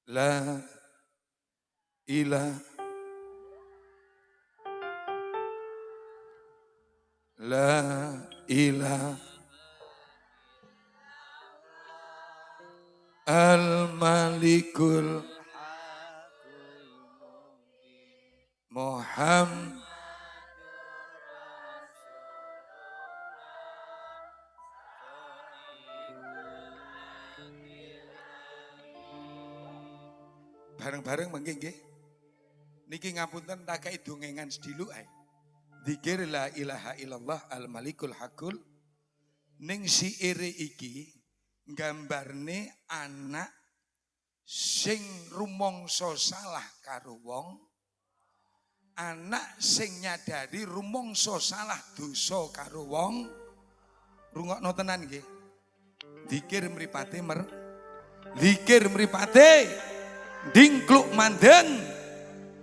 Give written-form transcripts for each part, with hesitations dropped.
La ilaha La ilaha Al-Malikul Muhammad bareng-bareng mengke nggih. Niki ngapunten tak kei dongengan sediluk ae. Dzikir la ilaha illallah al-malikul hakul. Ning siire iki nggambarne anak sing rumangsa salah karo wong, anak sing nyadari rumangsa salah dosa karo wong. Rungokno tenan nggih. Dzikir mripate Dzikir mripate dingkluk mandeng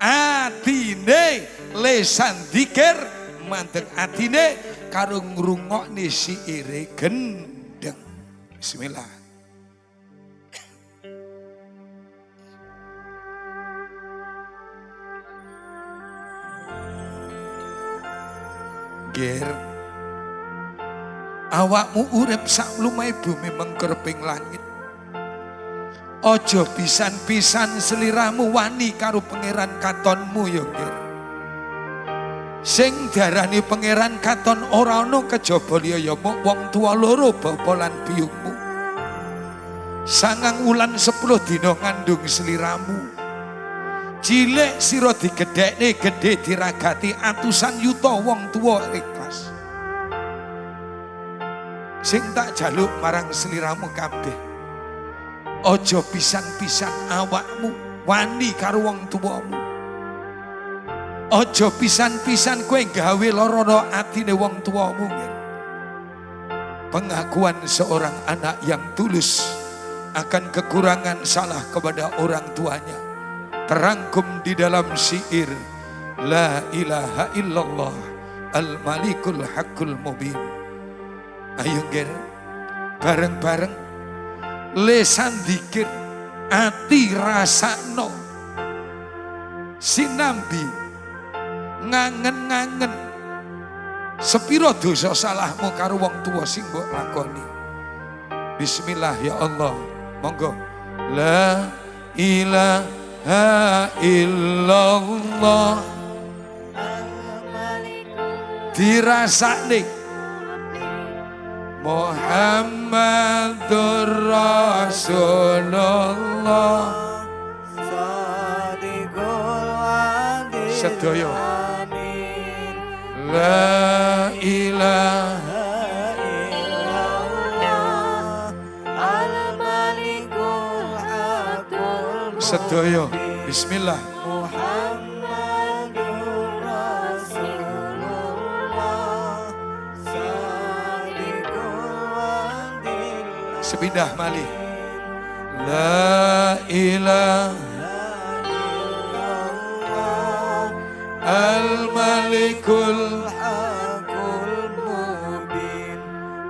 atine lesan dzikir mandeng atine karo ngrungokne siire gendeng. Bismillah. Ger awakmu urip sak lumahe bumi mengkerping langit. Ojo pisan-pisan seliramu wani karo pangeran katonmu ya Ger. Sing darani pangeran katon ora ana kejaba liya ya mok wong tuwa loro bapa lan biyungmu. 9 wulan 10 dina ngandung seliramu. Cilik sira digedhekne gedhe diragati atusan yuta wong tuwa ikhlas. Sing tak jaluk marang seliramu kabeh. Ojo pisan-pisan awakmu wani karo wong tuwamu. Ojo pisan-pisan kowe gawe lara atine wong tuwamu. Pengakuan seorang anak yang tulus akan kekurangan salah kepada orang tuanya terangkum di dalam syair La ilaha illallah al-malikul hakul mubin. Ayo Ger, bareng-bareng lesan dzikir ati rasakno sinambi ngangen-ngangen sepiro dosa salahmu karo wong tuwa sing mbok lakoni. Bismillah ya Allah, monggo. La ilaha illallah dirasakne Muhammadur Rasulullah sedaya. La ilaha illallah al-malikul hakul sedaya. Bismillah. Sepindah malih. La ilaha illallah al-malikul hakul mubin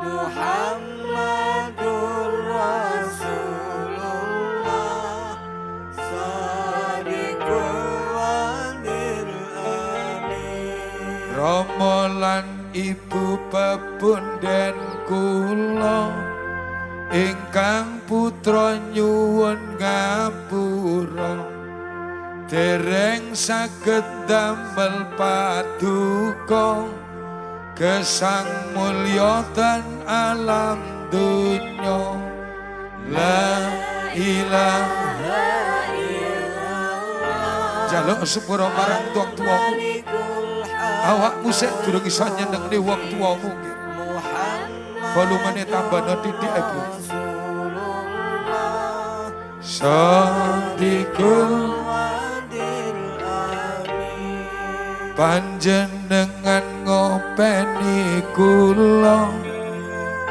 Muhammadur Rasulullah sadiqul wadil amin. Romolan ibu pepunden kula ingkang putra nyuwun ngapura dereng saged damel paduka gesang mulya dan alam dunya. La ilaha illallah jaluk sepura marang tuwa-tuwamu. Awakmu sik durung iso nyenengne wong tuwamu. Volumenya tambah titik ibu. Sadiqul panjenengan ngopeni kula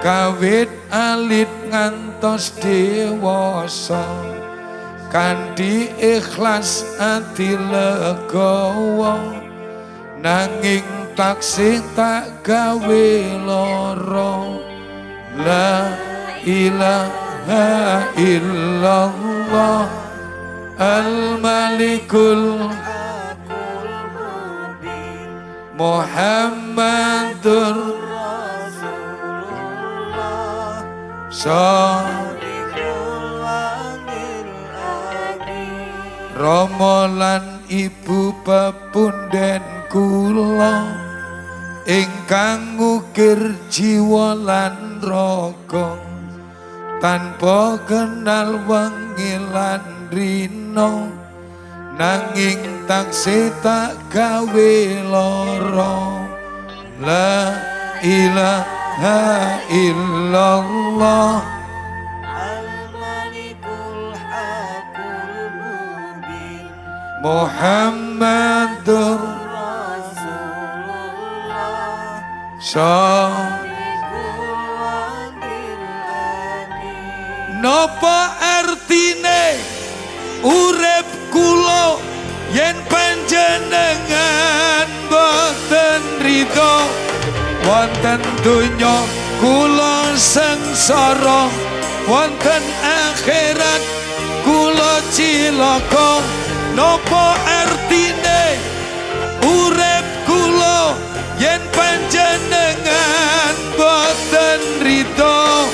kawit alit ngantos dewasa kanthi ikhlas ati legawa nanging taksih tak gawe lara. La ilaha illallah Al-Malikul Muhammadur Rasulullah Rama lan ibu pepunden kula ingkang ngukir jiwa lan raga tanpa kenal wengi lan rino nanging taksih tak gawe lara la ilaha illallah al-malikul haqqul mubin Muhammadur Rasulullah napa artine urip kula yen panjenengan boten ridho wonten donya kula sengsara wonten akhirat kula cilaka napa artine urip kula yen panjenengan boten ridho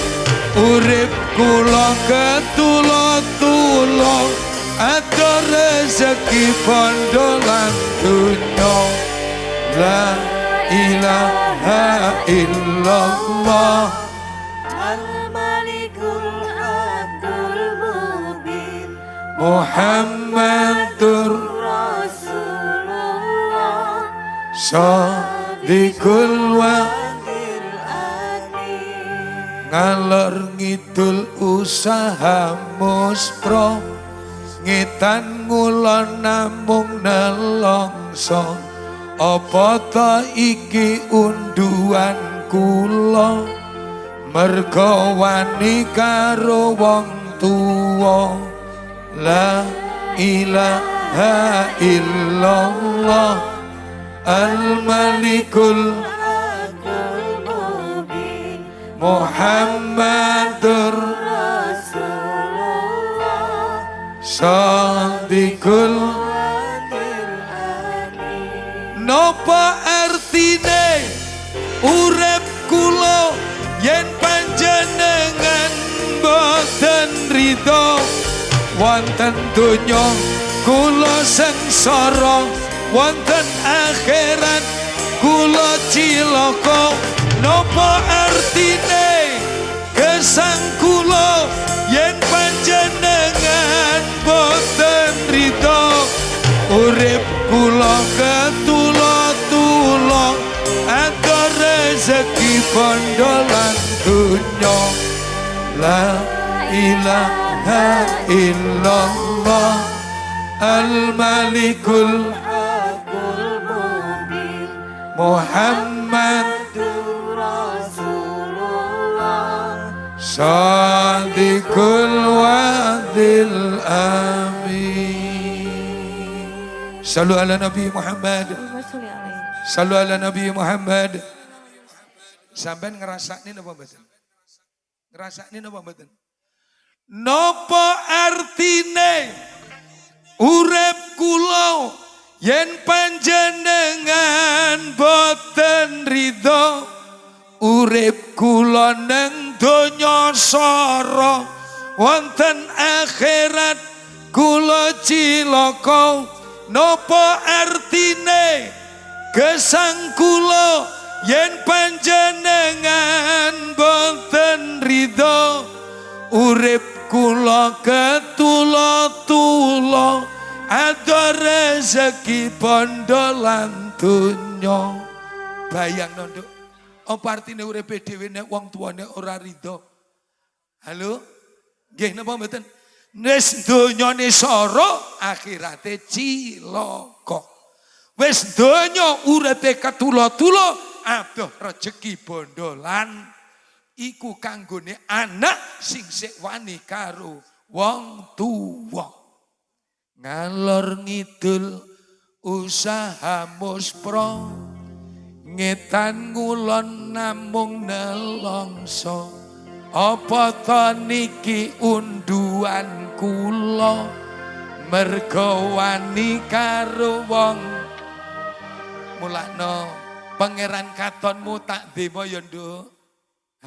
urip kula ketula-tula ada rezeki bondo lan dunya la ilaha illallah al-malikul haqqul mubin Muhammadur Rasulullah shadiqul wa'dil ngalor ngidul usaha muspro ngetan ngulon namung nelongso apa ta iki unduan kula merga wani karo wong tuwa la ilaha illallah al-malikul Muhammadur Rasulullah shadiqul napa artine urip kula yen panjenengan boten ridho wonten donya kula sengsara wonten akhirat kula cilaka napa artine gesang kula yen panjenengan boten ridho urip kula ketula-tula ada rezeki bondo lan dunya la ilaha illallah al-malikul haqqul mubin Muhammadur Rasulullah shadiqul wa'dil amin. Sallu ala Nabi Muhammad. Sallu ala Nabi Muhammad. Sampeyan ngrasakne napa mboten? Ngrasakne napa mboten? Napa artine urip kula yen panjenengan boten ridho urip kula nang donya sara wonten akhirat kula cilaka napa artine gesang kula yen panjenengan boten ridho urip kula ketula-tula ada rezeki bondo lan dunya bayangno nduk apa artine uripe dhewe nek wong tuane ora ridho halo nggih napa mboten wis donyane sara akhirate cilaka wis donya uripe ketula-tula adoh rezeki bondo lan iku kanggone anak sing sik wani karo wong tuwa ngalor ngidul usaha muspro ngetan ngulon namung nelongso apa ta niki unduan kula mergo wani karo wong mulakno pangeran katonmu tak demo ya nduk.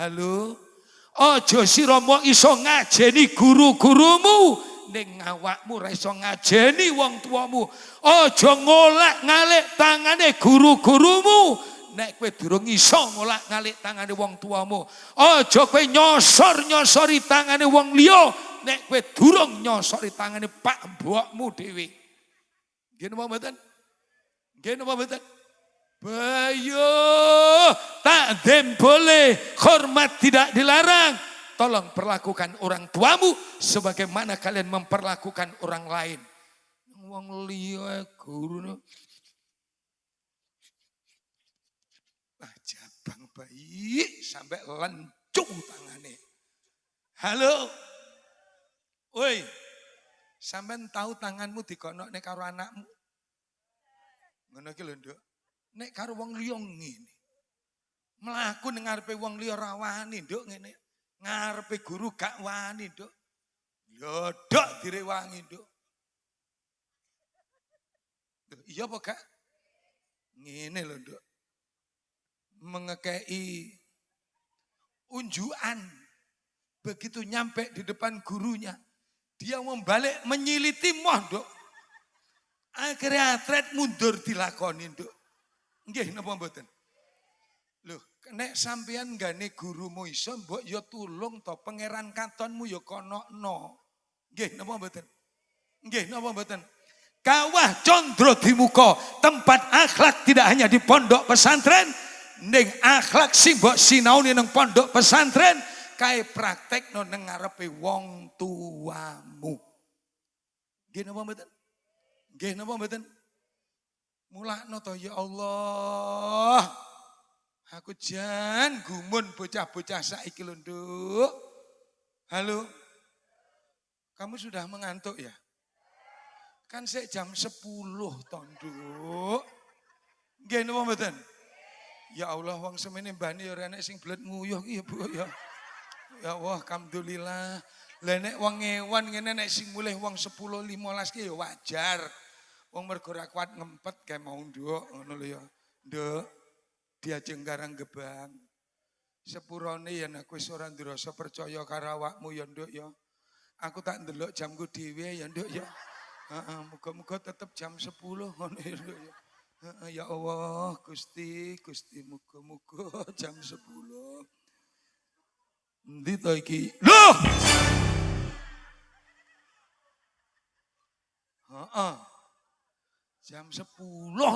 Halo, aja sira mok iso ngajeni guru-gurumu ning awakmu ra iso ngajeni wong tuamu. Aja ngolak-ngalik tangane guru-gurumu nek kowe durung iso ngolak-ngalik tangane wong tuamu. Aja kowe nyosor-nyosori tangane wong liya nek kowe durung nyosori tangane pak mbokmu dhewe. Nggih napa mboten? Nggih napa mboten? Bayo takdim boleh, hormat tidak dilarang. Tolong perlakukan orang tuamu sebagaimana kalian memperlakukan orang lain. Wong liya guru jabang bayi sampai lencung tangane. Halo. Woi. Sampeyan tahu tanganmu dikonokne karo anakmu? Ngono ki lho, Nduk. Nek karo wong liya ngene. Mlaku ning ngarepe wong liya ra wani, Nduk, ngene. Ngarepe guru gak wani, Nduk. Lodok direwangi, Nduk. Iya apa gak? Ngene lho, Nduk. Mengekei unjukan. Begitu nyampe di depan gurunya, dia membalik menyiliti moh, Nduk. Akhirnya atret mundur dilakoni, Nduk. Nggih napa mboten? Loh, nek sampeyan gane gurumu iso mbok ya tulung to pangeran katonmu ya konokno. Nggih napa mboten? Nggih napa mboten? Kawah condro di muka, tempat akhlak tidak hanya di pondok pesantren, ning akhlak sing mbok sinaoni nang pondok pesantren kae praktekno nang ngarepe wong tuamu. Nggih napa mboten? Nggih napa mboten? Mulakno to ya Allah. Aku jan gumun bocah-bocah saiki lho, Nduk. Halo. Kamu sudah mengantuk ya? Kan sik jam 10 to, Nduk. Nggih napa mboten? Ya Allah wong semene mbane ya ora enek sing blet nguyuh ki ya, Bu ya. Ya Allah, alhamdulillah. Lah nek wong ngewan ngene nek sing mulih wong 10 15 ki ya wajar. Wong mergo ra kuat ngempet kae mau, Nduk, ngono lho ya. Nduk, diajeng Karang Gebang. Sepurone yen aku wis ora ndirasa percaya karo awakmu ya, Nduk ya. Aku tak ndelok jamku dhewe ya, Nduk ya. Heeh, muga-muga tetep jam 10 ngono ya, Nduk ya. Heeh, ya Allah, Gusti, muga-muga jam 10. Endi to iki? Loh! Heeh. Jam 10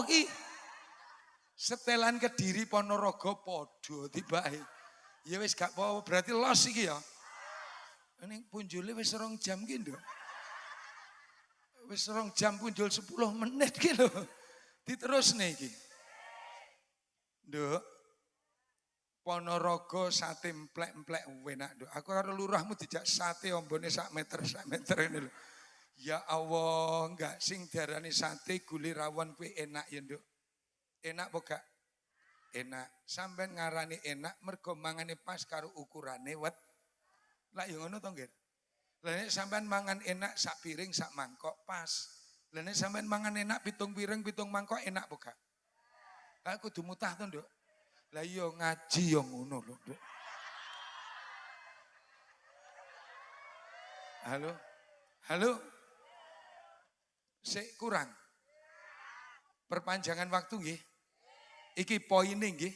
ki. Setelan Kediri Ponorogo padha tibake. Ya wis gak apa-apa, berarti los iki ya. Ning punjule wis 2 jam ki, Nduk. Wis 2 jam punjul 10 menit ki lho. Diterusne iki. Nduk. Ponorogo sate emplek-emplek enak, Nduk. Aku karo lurahmu dijak sate ombone sak meter ngene lho. Ya Allah, enggak sing diarani sate gule rawon kuwi enak ya, Nduk. Enak apa gak? Enak. Sampeyan ngarani enak mergo mangane pas karo ukurane wet. Lah ya ngono to, nggih. Lah nek sampeyan mangan enak sak piring sak mangkok pas. Lah nek sampeyan mangan enak 7 piring 7 mangkok enak apa gak? Lah kudu mutah to, Nduk. Lah iya ngaji ya ngono lho, Nduk. Halo. Halo. Sik kurang. Perpanjangan waktu nggih. Iki poine nggih.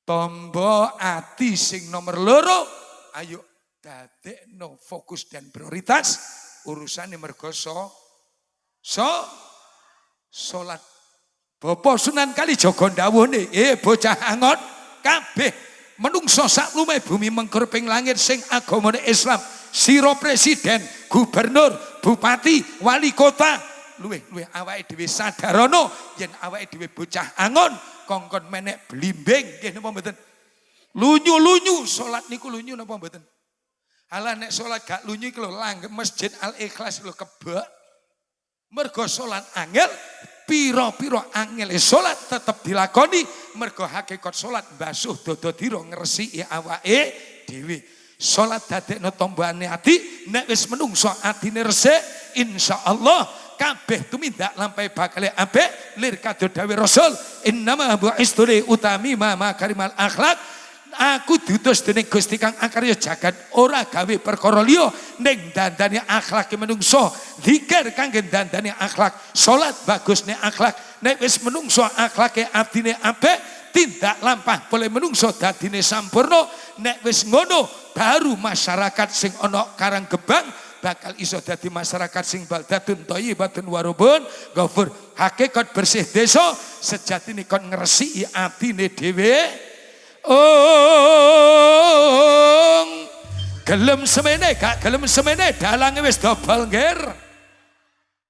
Tombo ati sing nomor 2, ayo dadekno fokus dan prioritas urusane mergo salat. Bapak Sunan Kalijaga dawuhne, bocah angon kabeh menungso sak lume bumi mengkur ping langit sing agamane Islam, sira presiden, gubernur, bupati, wali kota, luwih awake dhewe sadarana yen awake dhewe bocah angon kongkon menek blimbing nggih napa mboten? Lunyu-lunyu salat niku lunyu napa mboten? Halah nek salat gak lunyu iki lho langgep Masjid Al Ikhlas lho kebak. Mergo salat angel, pira-pira angele salat tetep dilakoni mergo hakikat salat mbasuh dada-dira ngresiki awake dhewe. Salat dadekno tombane ati, nek wis menungso atine resik insyaallah kabeh tumindak lampahe bakal apik lir kadya dawuh Rasul innama bu'istu li utami ma karimal akhlak. Aku diutus dening Gusti Kang akarya jagat ora gawe perkara liya ning dandani akhlake menungso, zikir kangge dandani akhlak, salat bagusne akhlak. Nek wis menungso akhlake abdine apik, tindak lampah boleh menungso dadine sampurna. Nek wis ngono baru masyarakat sing ana Karang Gebang bakal iso dadi masyarakat sing baldatun thayyibatun warubun ghafur. Hakikat bersih desa sejatine kon ngresiki atine dhewe. Gelem semene gak gelem semene dalange wis dobel ngger.